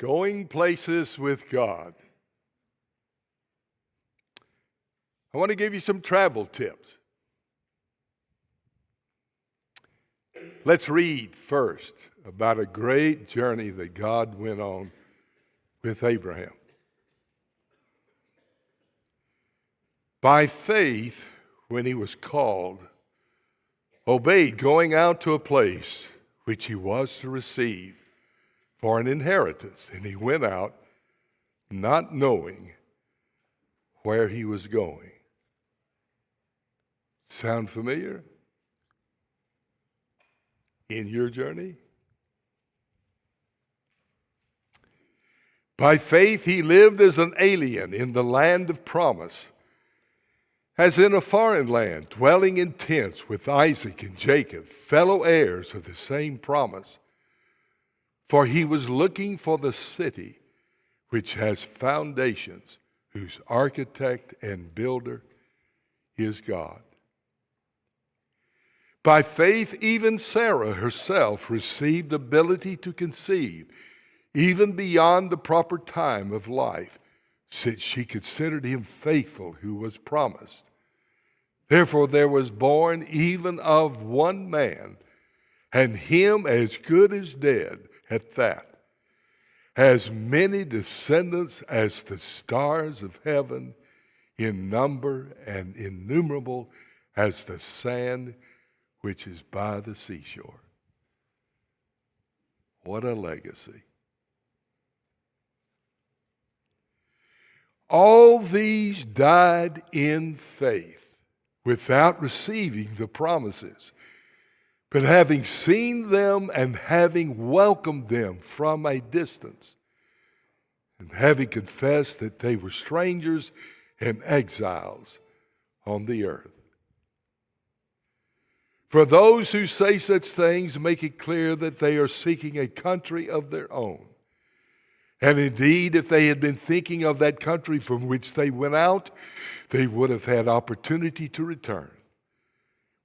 Going places with God. I want to give you some travel tips. Let's read first about a great journey that God went on with Abraham. By faith, when he was called, obeyed going out to a place which he was to receive for an inheritance. And he went out not knowing where he was going. Sound familiar? In your journey? By faith he lived as an alien in the land of promise, as in a foreign land, dwelling in tents with Isaac and Jacob, fellow heirs of the same promise. For he was looking for the city which has foundations, whose architect and builder is God. By faith, even Sarah herself received ability to conceive, even beyond the proper time of life, since she considered him faithful who was promised. Therefore there was born even of one man, and him as good as dead at that, as many descendants as the stars of heaven, in number and innumerable as the sand which is by the seashore. What a legacy. All these died in faith without receiving the promises, but having seen them and having welcomed them from a distance, and having confessed that they were strangers and exiles on the earth. For those who say such things make it clear that they are seeking a country of their own. And indeed, if they had been thinking of that country from which they went out, they would have had opportunity to return.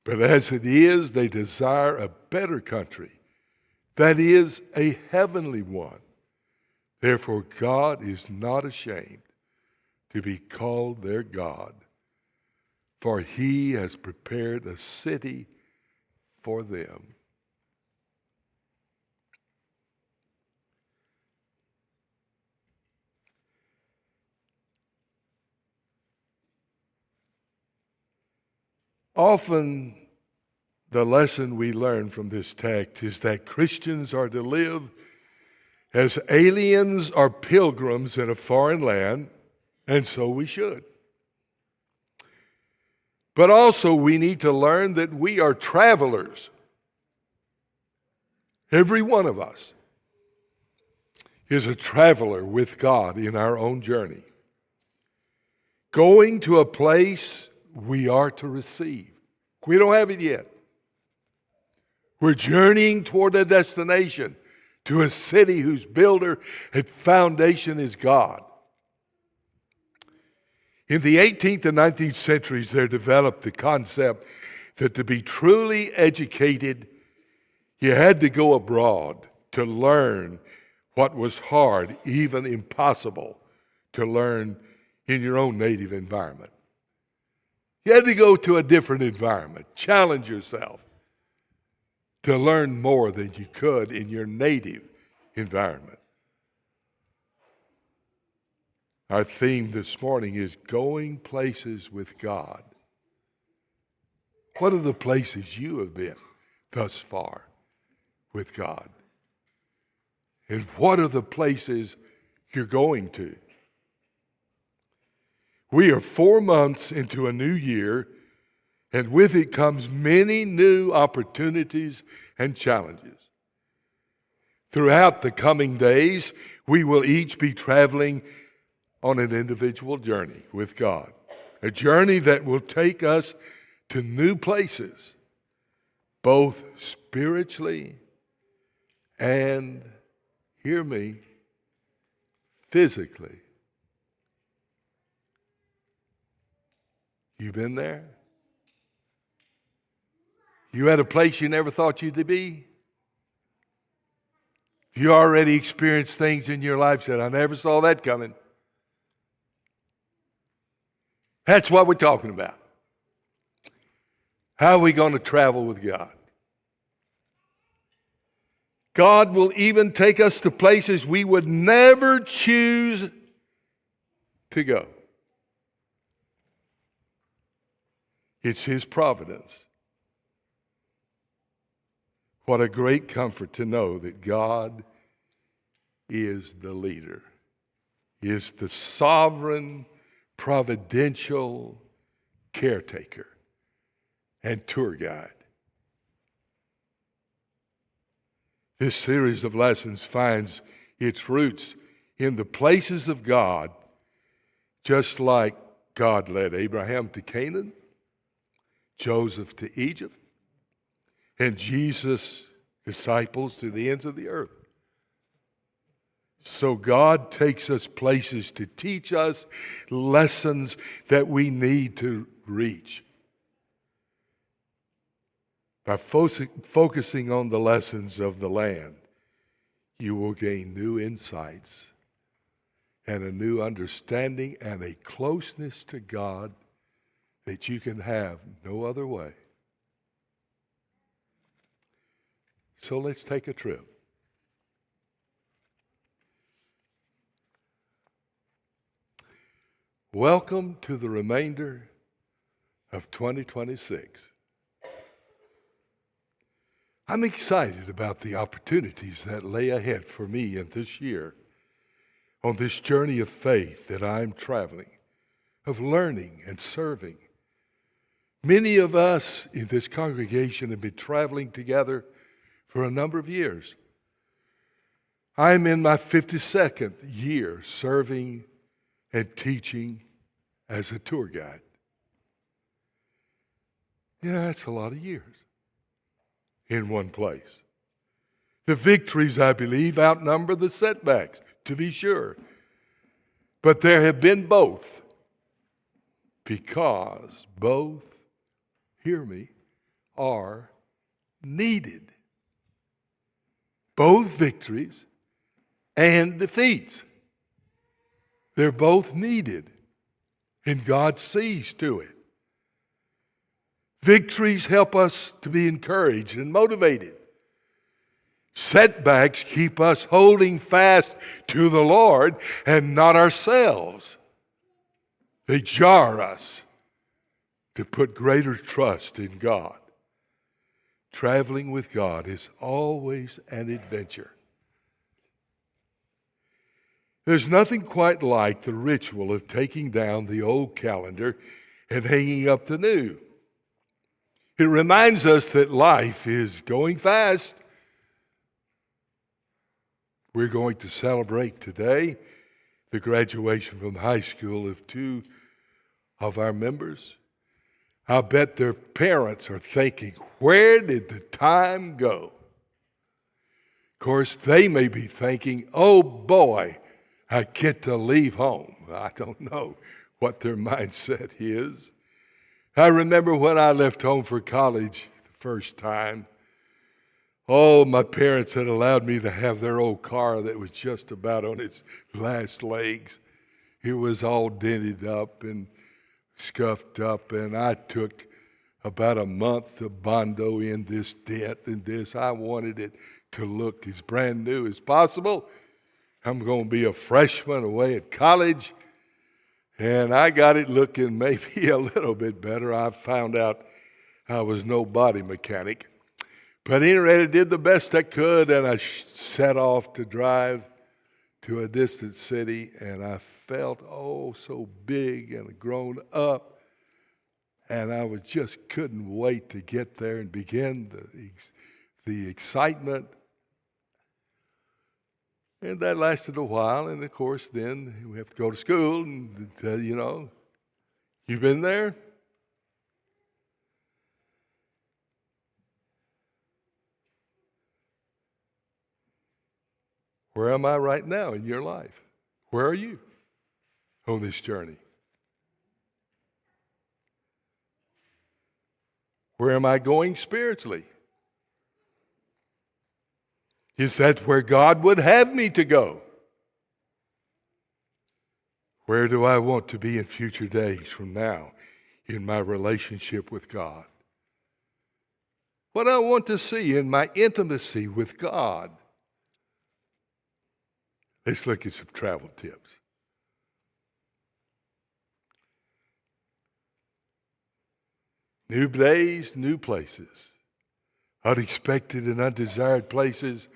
But as it is, they desire a better country, that is, a heavenly one. Therefore, God is not ashamed to be called their God, for he has prepared a city for them. Often, the lesson we learn from this text is that Christians are to live as aliens or pilgrims in a foreign land, and so we should. But also, we need to learn that we are travelers. Every one of us is a traveler with God in our own journey, going to a place we are to receive. We don't have it yet. We're journeying toward a destination, to a city whose builder and foundation is God. In the 18th and 19th centuries, there developed the concept that to be truly educated, you had to go abroad to learn what was hard, even impossible, to learn in your own native environment. You had to go to a different environment, challenge yourself to learn more than you could in your native environment. Our theme this morning is going places with God. What are the places you have been thus far with God? And what are the places you're going to? We are 4 months into a new year, and with it comes many new opportunities and challenges. Throughout the coming days, we will each be traveling on an individual journey with God, a journey that will take us to new places, both spiritually and, hear me, physically. You been there? You at a place you never thought you'd be? You already experienced things in your life that I never saw that coming. That's what we're talking about. How are we going to travel with God? God will even take us to places we would never choose to go. It's His providence. What a great comfort to know that God is the leader, is the sovereign, providential caretaker and tour guide. This series of lessons finds its roots in the places of God, just like God led Abraham to Canaan, Joseph to Egypt, and Jesus' disciples to the ends of the earth. So God takes us places to teach us lessons that we need to reach. By focusing on the lessons of the land, you will gain new insights and a new understanding and a closeness to God that you can have no other way. So let's take a trip. Welcome to the remainder of 2026. I'm excited about the opportunities that lay ahead for me in this year on this journey of faith that I'm traveling, of learning and serving. Many of us in this congregation have been traveling together for a number of years. I'm in my 52nd year serving and teaching as a tour guide. Yeah, that's a lot of years in one place. The victories, I believe, outnumber the setbacks, to be sure. But there have been both, because both, hear me, are needed. Both victories and defeats. They're both needed, and God sees to it. Victories help us to be encouraged and motivated. Setbacks keep us holding fast to the Lord and not ourselves. They jar us to put greater trust in God. Traveling with God is always an adventure. There's nothing quite like the ritual of taking down the old calendar and hanging up the new. It reminds us that life is going fast. We're going to celebrate today the graduation from high school of two of our members. I'll bet their parents are thinking, where did the time go? Of course, they may be thinking, oh boy, I get to leave home. I don't know what their mindset is. I remember when I left home for college the first time. Oh, my parents had allowed me to have their old car that was just about on its last legs. It was all dented up and scuffed up, and I took about a month of Bondo in this dent and this. I wanted it to look as brand new as possible. I'm going to be a freshman away at college, and I got it looking maybe a little bit better. I found out I was no body mechanic. But anyway, I did the best I could, and I set off to drive to a distant city, and I felt, oh, so big and grown up, and I just couldn't wait to get there and begin the excitement. And that lasted a while, and of course, then we have to go to school, and you've been there? Where am I right now in your life? Where are you on this journey? Where am I going spiritually? Is that where God would have me to go? Where do I want to be in future days from now in my relationship with God? What I want to see in my intimacy with God. Let's look at some travel tips. New days, new places. Unexpected and undesired places,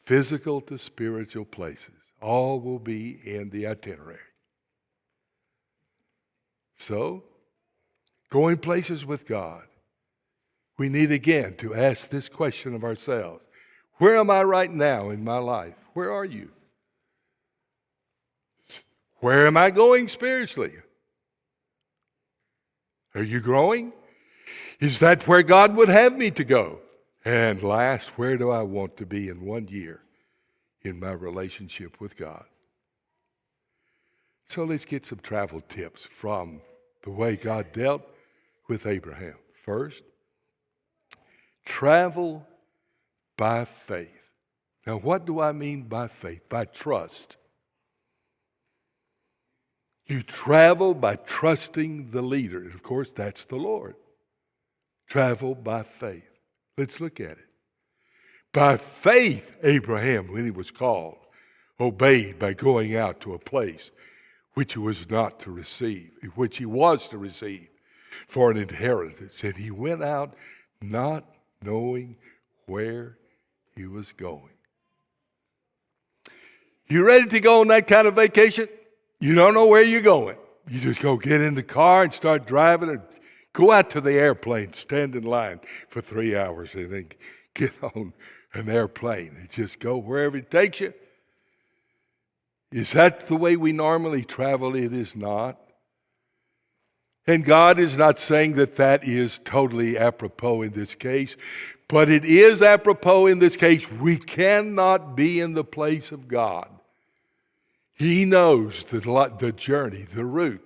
physical to spiritual places. All will be in the itinerary. So, going places with God, we need again to ask this question of ourselves. Where am I right now in my life? Where are you? Where am I going spiritually? Are you growing? Is that where God would have me to go? And last, where do I want to be in 1 year in my relationship with God? So let's get some travel tips from the way God dealt with Abraham. First, travel by faith. Now, what do I mean by faith? By trust. You travel by trusting the leader. And of course, that's the Lord. Travel by faith. Let's look at it. By faith, Abraham, when he was called, obeyed by going out to a place which he was not to receive, which he was to receive for an inheritance. And he went out not knowing where he was going. You ready to go on that kind of vacation? You don't know where you're going. You just go get in the car and start driving and go out to the airplane, stand in line for 3 hours and then get on an airplane and just go wherever it takes you. Is that the way we normally travel? It is not. And God is not saying that that is totally apropos in this case, but it is apropos in this case. We cannot be in the place of God. He knows the journey, the route,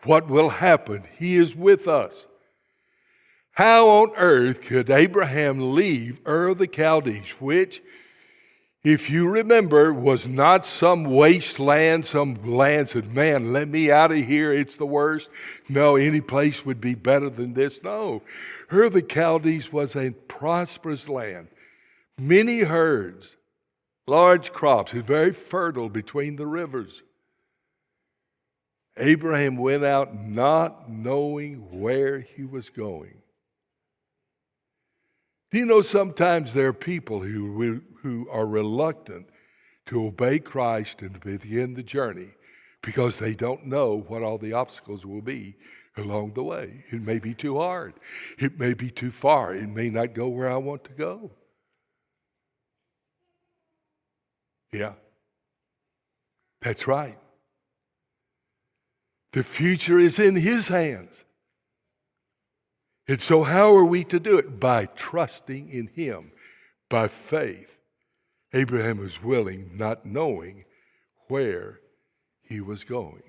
what will happen. He is with us. How on earth could Abraham leave Ur of the Chaldees, which, if you remember, was not some wasteland, some land said, man, let me out of here, it's the worst. No, any place would be better than this. No, Ur of the Chaldees was a prosperous land. Many herds, large crops, and very fertile between the rivers. Abraham went out not knowing where he was going. Do you know sometimes there are people who are reluctant to obey Christ and to begin the journey because they don't know what all the obstacles will be along the way. It may be too hard. It may be too far. It may not go where I want to go. Yeah, that's right. The future is in His hands. And so how are we to do it? By trusting in Him, by faith. Abraham was willing, not knowing where he was going.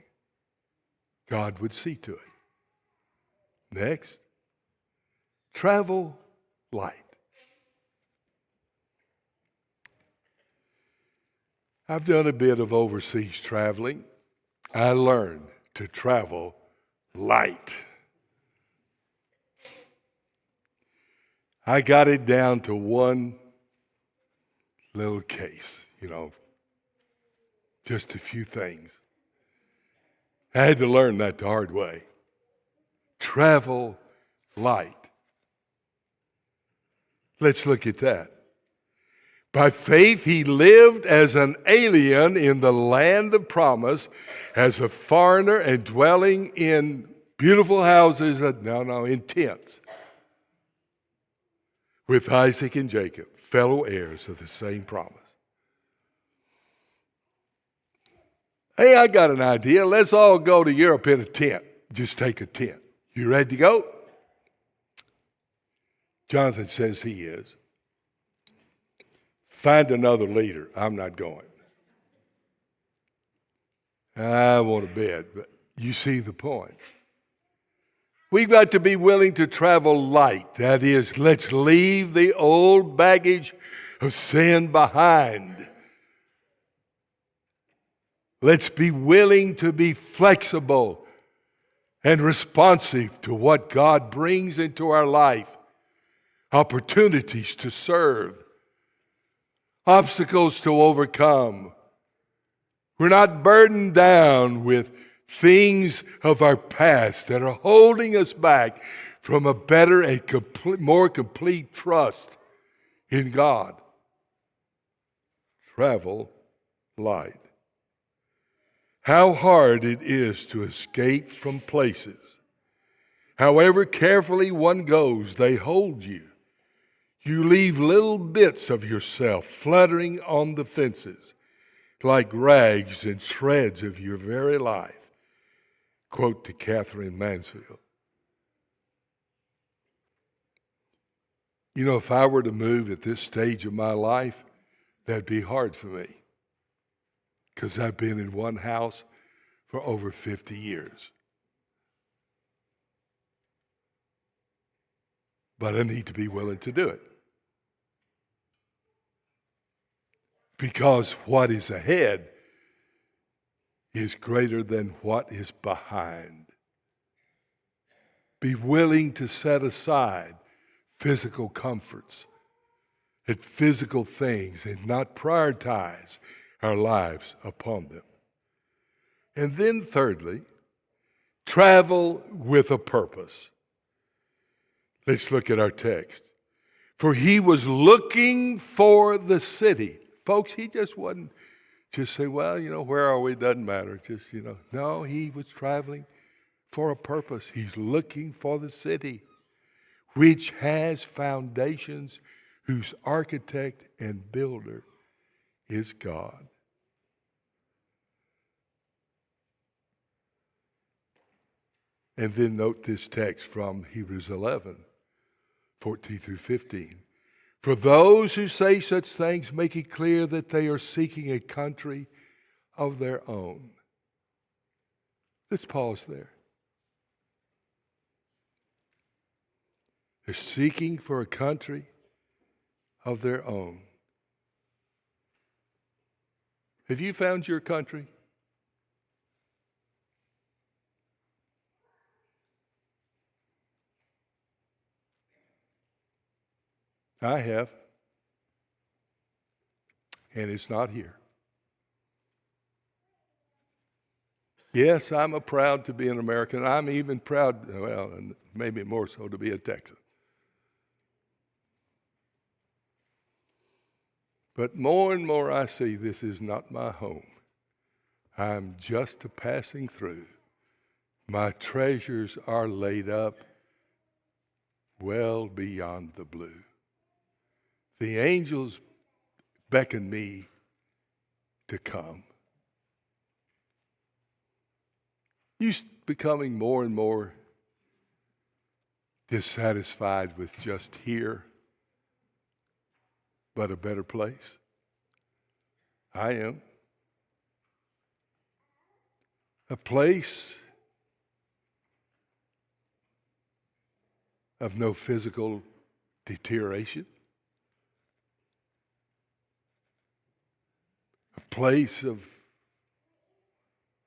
God would see to it. Next, travel light. I've done a bit of overseas traveling. I learned to travel light. I got it down to one little case, just a few things. I had to learn that the hard way. Travel light. Let's look at that. By faith, he lived as an alien in the land of promise, as a foreigner and dwelling in beautiful houses, in tents, with Isaac and Jacob, fellow heirs of the same promise. Hey, I got an idea. Let's all go to Europe in a tent. Just take a tent. You ready to go? Jonathan says he is. Find another leader. I'm not going. I want to bed, but you see the point. We've got to be willing to travel light. That is, let's leave the old baggage of sin behind. Let's be willing to be flexible and responsive to what God brings into our life. Opportunities to serve, obstacles to overcome. We're not burdened down with things of our past that are holding us back from a better and more complete trust in God. Travel light. How hard it is to escape from places. However carefully one goes, they hold you. You leave little bits of yourself fluttering on the fences, like rags and shreds of your very life. Quote to Catherine Mansfield. You know, if I were to move at this stage of my life, that'd be hard for me, because I've been in one house for over 50 years. But I need to be willing to do it. Because what is ahead is greater than what is behind. Be willing to set aside physical comforts and physical things and not prioritize our lives upon them. And then thirdly, travel with a purpose. Let's look at our text. For he was looking for the city. Folks, he just wasn't just say, well, where are we? Doesn't matter. Just, No, he was traveling for a purpose. He's looking for the city, which has foundations, whose architect and builder is God. And then note this text from Hebrews 11, 14 through 15. For those who say such things make it clear that they are seeking a country of their own. Let's pause there. They're seeking for a country of their own. Have you found your country? I have. And it's not here. Yes, I'm proud to be an American. I'm even proud, and maybe more so, to be a Texan. But more and more I see this is not my home. I'm just a passing through. My treasures are laid up well beyond the blue. The angels beckon me to come. You're becoming more and more dissatisfied with just here, but a better place. I am. A place of no physical deterioration. A place of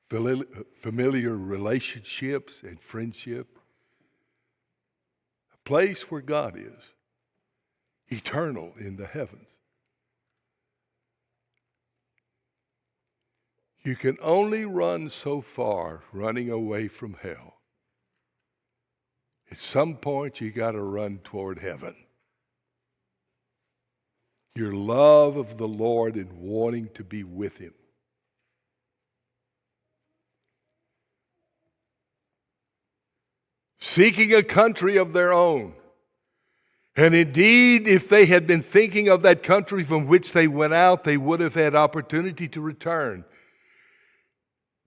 familiar relationships and friendship. A place where God is, eternal in the heavens. You can only run so far running away from hell. At some point, you got to run toward heaven. Your love of the Lord and wanting to be with Him. Seeking a country of their own. And indeed, if they had been thinking of that country from which they went out, they would have had opportunity to return.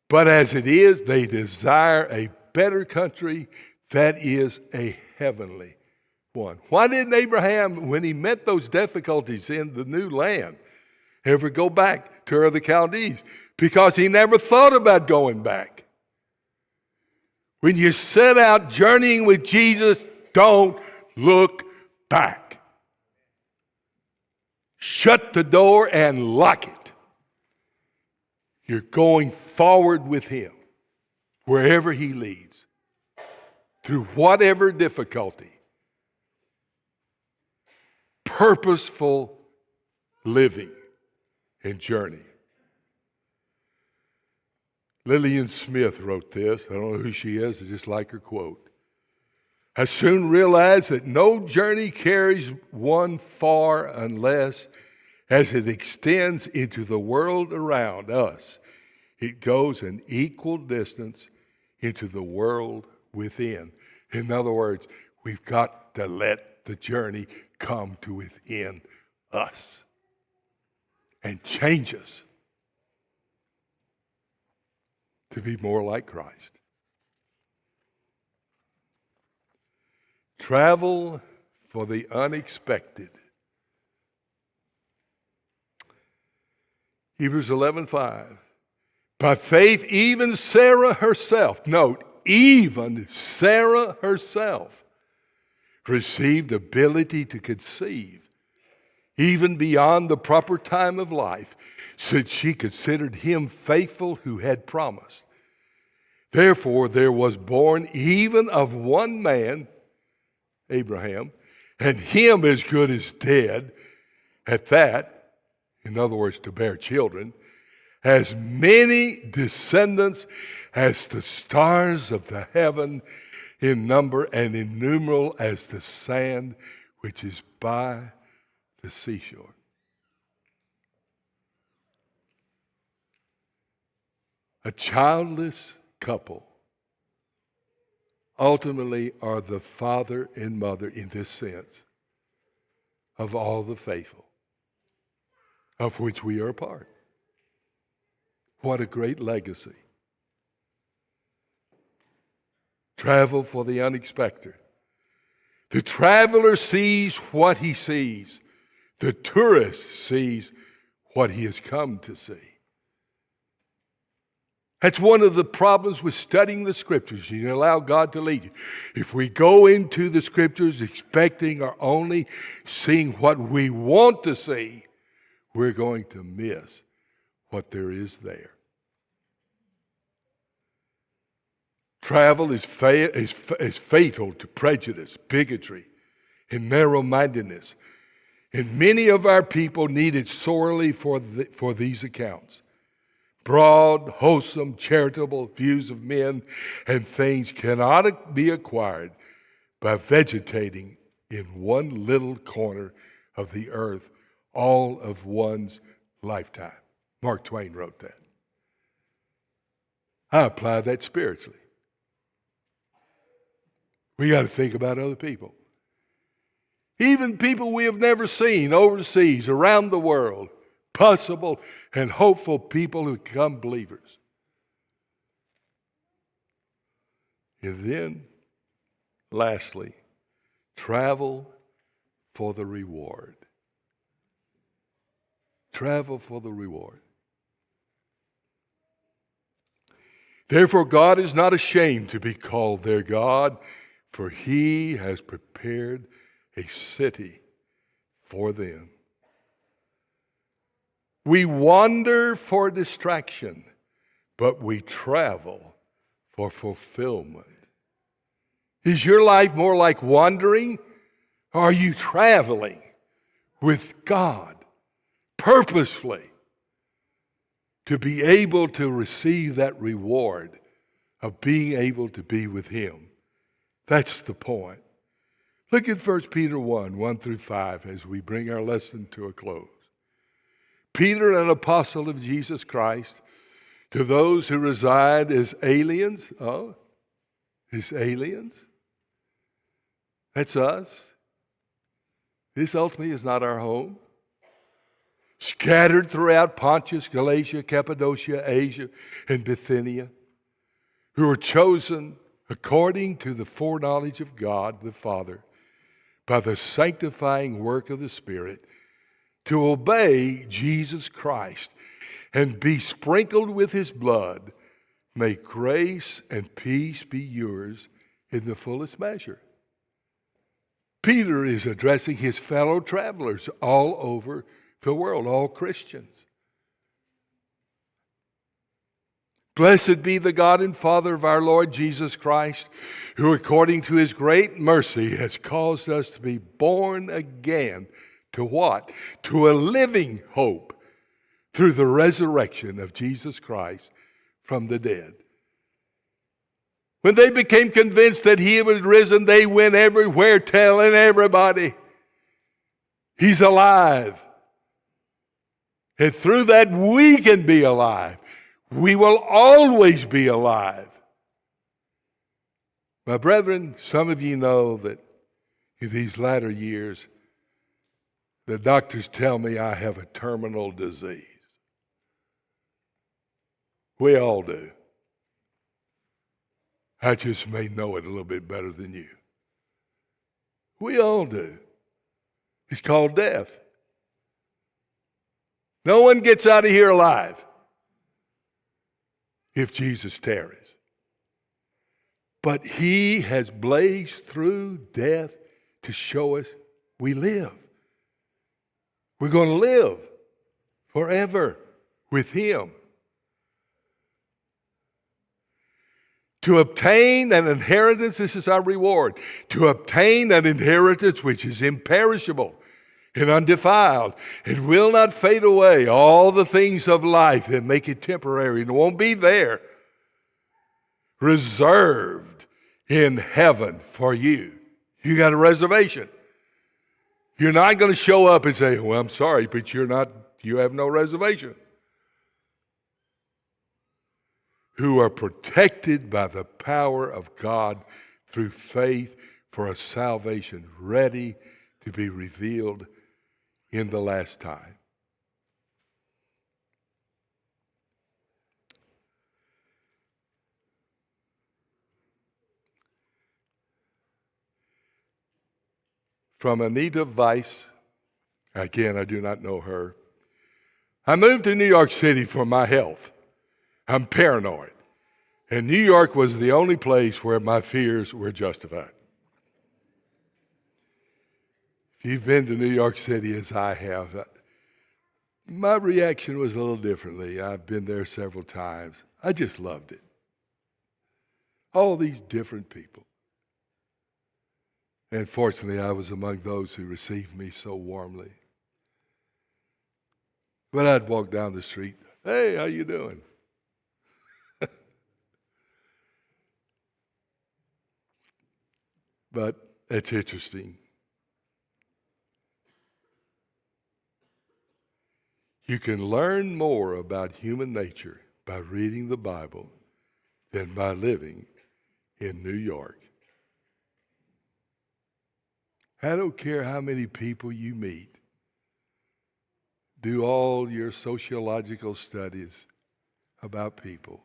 But as it is, they desire a better country that is a heavenly one. Why didn't Abraham, when he met those difficulties in the new land, ever go back to Ur of the Chaldees? Because he never thought about going back. When you set out journeying with Jesus, don't look back. shut the door and lock it. You're going forward with him wherever he leads, through whatever difficulty. Purposeful living and journey. Lillian Smith wrote this. I don't know who she is. I just like her quote. I soon realized that no journey carries one far unless, as it extends into the world around us, it goes an equal distance into the world within. In other words, we've got to let the journey come to within us and change us to be more like Christ. Travel for the unexpected. Hebrews 11:5. By faith, even Sarah herself, note, even Sarah herself received ability to conceive, even beyond the proper time of life, since she considered him faithful who had promised. Therefore, there was born even of one man, Abraham, and him as good as dead, at that, in other words, to bear children, as many descendants as the stars of the heaven in number and innumerable as the sand which is by the seashore. A childless couple ultimately are the father and mother, in this sense, of all the faithful, of which we are a part. What a great legacy. Travel for the unexpected. The traveler sees what he sees. The tourist sees what he has come to see. That's one of the problems with studying the Scriptures. You allow God to lead you. If we go into the Scriptures expecting or only seeing what we want to see, we're going to miss what there is there. Travel is fatal to prejudice, bigotry, and narrow-mindedness. And many of our people need it sorely for these accounts. Broad, wholesome, charitable views of men and things cannot be acquired by vegetating in one little corner of the earth all of one's lifetime. Mark Twain wrote that. I apply that spiritually. We got to think about other people. Even people we have never seen overseas, around the world. Possible and hopeful people who become believers. And then, lastly, travel for the reward. Travel for the reward. Therefore, God is not ashamed to be called their God, for he has prepared a city for them. We wander for distraction, but we travel for fulfillment. Is your life more like wandering, or are you traveling with God purposefully to be able to receive that reward of being able to be with him? That's the point. Look at 1 Peter 1 through 5 as we bring our lesson to a close. Peter, an apostle of Jesus Christ, to those who reside as aliens. As aliens? That's us. This ultimately is not our home. Scattered throughout Pontus, Galatia, Cappadocia, Asia, and Bithynia, who are chosen according to the foreknowledge of God the Father, by the sanctifying work of the Spirit, to obey Jesus Christ and be sprinkled with his blood. May grace and peace be yours in the fullest measure. Peter is addressing his fellow travelers all over the world, all Christians. Blessed be the God and Father of our Lord Jesus Christ, who according to his great mercy has caused us to be born again to what? To a living hope through the resurrection of Jesus Christ from the dead. When they became convinced that he was risen, they went everywhere telling everybody he's alive. And through that we can be alive. We will always be alive. My brethren, some of you know that in these latter years, the doctors tell me I have a terminal disease. We all do. I just may know it a little bit better than you. We all do. It's called death. No one gets out of here alive if Jesus tarries. But he has blazed through death to show us we live. We're going to live forever with him. To obtain an inheritance, this is our reward. To obtain an inheritance which is imperishable and undefiled and will not fade away. All the things of life that make it temporary and won't be there. Reserved in heaven for you. You got a reservation. You're not going to show up and say, well, I'm sorry, but you have no reservation. Who are protected by the power of God through faith for a salvation ready to be revealed in the last time. From Anita Weiss, again, I do not know her. I moved to New York City for my health. I'm paranoid. And New York was the only place where my fears were justified. If you've been to New York City as I have, my reaction was a little differently. I've been there several times. I just loved it. All these different people. And fortunately, I was among those who received me so warmly. But I'd walk down the street, hey, how you doing? But it's interesting. You can learn more about human nature by reading the Bible than by living in New York. I don't care how many people you meet. Do all your sociological studies about people.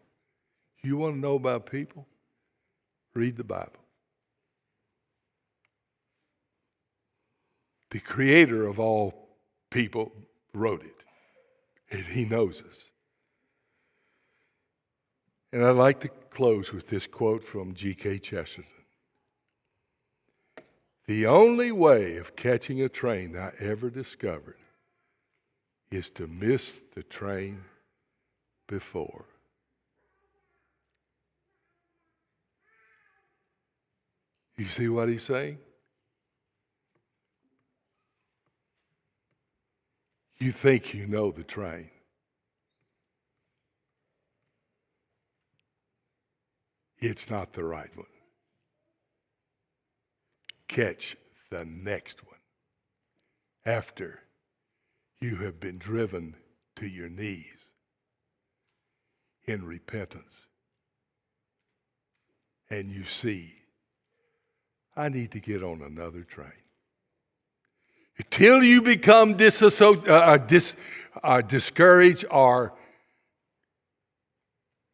You want to know about people? Read the Bible. The creator of all people wrote it, and he knows us. And I'd like to close with this quote from G.K. Chesterton. The only way of catching a train I ever discovered is to miss the train before. You see what he's saying? You think you know the train. It's not the right one. Catch the next one after you have been driven to your knees in repentance. And you see, I need to get on another train. Until you become discouraged or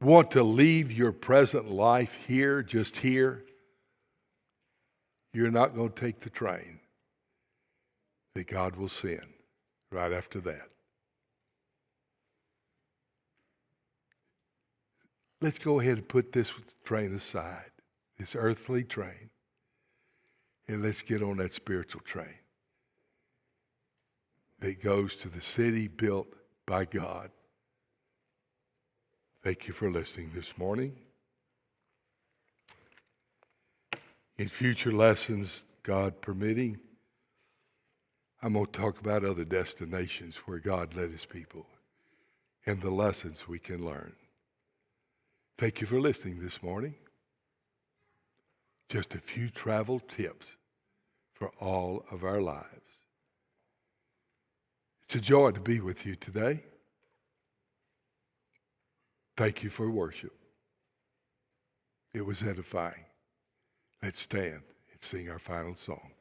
want to leave your present life here, just here, you're not going to take the train that God will send right after that. Let's go ahead and put this train aside, this earthly train, and let's get on that spiritual train. that goes to the city built by God. Thank you for listening this morning. In future lessons, God permitting, I'm going to talk about other destinations where God led his people and the lessons we can learn. Thank you for listening this morning. Just a few travel tips for all of our lives. It's a joy to be with you today. Thank you for worship. It was edifying. Let's stand and sing our final song.